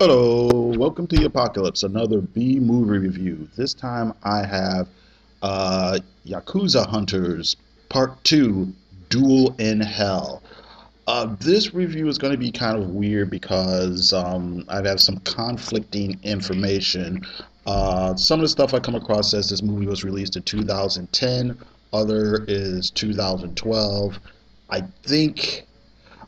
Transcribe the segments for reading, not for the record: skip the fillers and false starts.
Hello, welcome to the Apocalypse, another B movie review. This time I have Yakuza Hunters Part 2 Duel in Hell. This review is going to be kind of weird because I have some conflicting information. Some of the stuff I come across says this movie was released in 2010, other is 2012. I think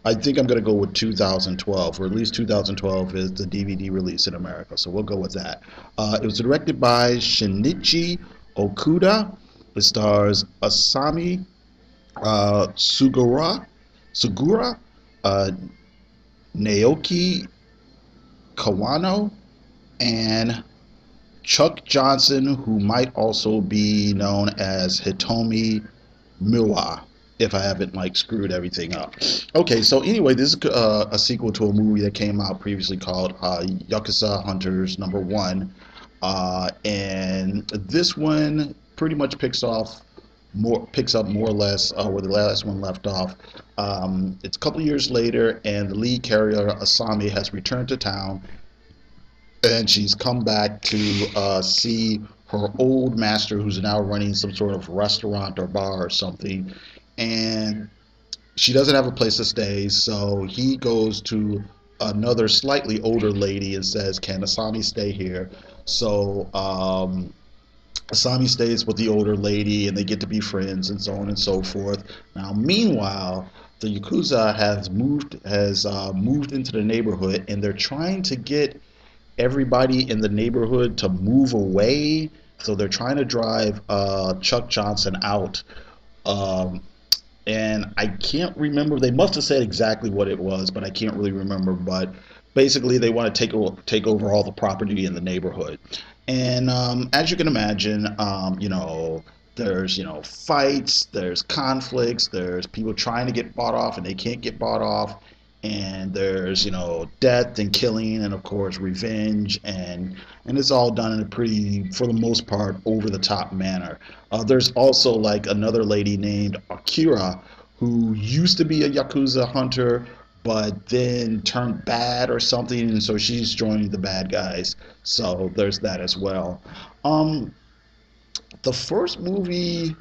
I think I'm going to go with 2012, or at least 2012 is the DVD release in America, so we'll go with that. It was directed by Shinichi Okuda. It stars Asami Sugura, uh, Naoki Kawano, and Chuck Johnson, who might also be known as Hitomi Miwa, if I haven't like screwed everything up. Okay, so anyway, this is a sequel to a movie that came out previously called Yakuza Hunters Number One, and this one pretty much picks up more or less where the last one left off. It's a couple years later, and the lead character Asami has returned to town, and she's come back to see her old master, who's now running some sort of restaurant or bar or something, and she doesn't have a place to stay, so he goes to another slightly older lady and says, "Can Asami stay here?" So Asami stays with the older lady, and they get to be friends, and so on and so forth. Now, meanwhile, the Yakuza has moved into the neighborhood, and they're trying to get everybody in the neighborhood to move away. So they're trying to drive Chuck Johnson out. Um, and I can't remember. They must have said exactly what it was, but I can't really remember. But basically, they want to take over all the property in the neighborhood. And as you can imagine, there's fights, there's conflicts, there's people trying to get bought off and they can't get bought off, and there's death and killing, and of course revenge, and it's all done in a pretty, for the most part, over the top manner. There's also like another lady named Akira who used to be a Yakuza hunter but then turned bad or something, and so she's joining the bad guys. So there's that as well. Um, the first movie,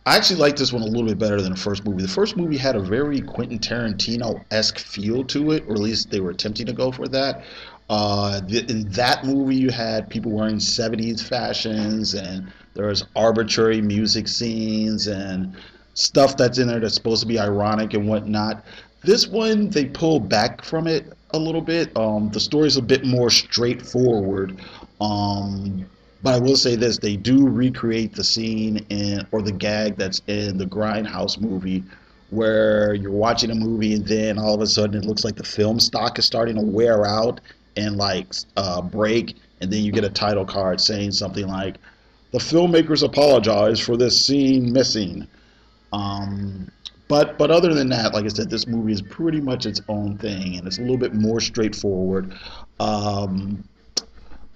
I actually like this one a little bit better than the first movie. The first movie had a very Quentin Tarantino-esque feel to it, or at least they were attempting to go for that. In that movie, you had people wearing 70s fashions, and there was arbitrary music scenes and stuff that's in there that's supposed to be ironic and whatnot. This one, they pull back from it a little bit. The story's a bit more straightforward. Um, but I will say this: they do recreate the scene in, or the gag that's in the Grindhouse movie, where you're watching a movie and then all of a sudden it looks like the film stock is starting to wear out and like break, and then you get a title card saying something like, "The filmmakers apologize for this scene missing." But other than that, like I said, this movie is pretty much its own thing, and it's a little bit more straightforward. Um,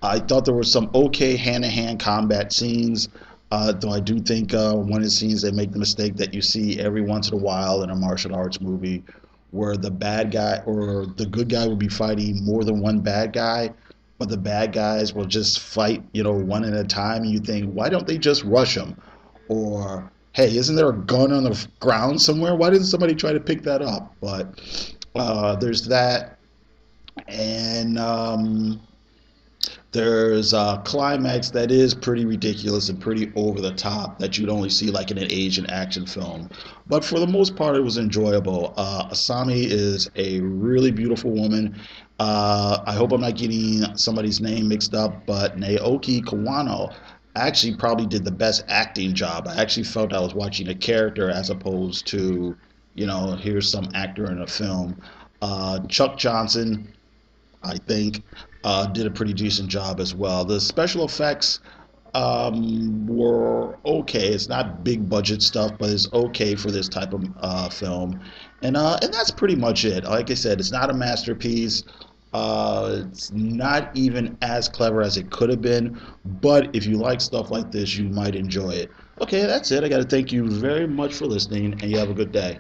I thought there were some okay hand-to-hand combat scenes, though I do think one of the scenes they make the mistake that you see every once in a while in a martial arts movie, where the bad guy or the good guy will be fighting more than one bad guy, but the bad guys will just fight, one at a time, and you think, why don't they just rush them? Or, hey, isn't there a gun on the ground somewhere? Why didn't somebody try to pick that up? But there's that, and there's a climax that is pretty ridiculous and pretty over the top that you'd only see like in an Asian action film. But for the most part, it was enjoyable. Asami is a really beautiful woman. I hope I'm not getting somebody's name mixed up, but Naoki Kawano actually probably did the best acting job. I actually felt I was watching a character as opposed to, here's some actor in a film. Chuck Johnson, I think, did a pretty decent job as well. The special effects were okay. It's not big budget stuff, but it's okay for this type of film. And that's pretty much it. Like I said, it's not a masterpiece. It's not even as clever as it could have been, but if you like stuff like this, you might enjoy it. Okay, that's it. I got to thank you very much for listening, and you have a good day.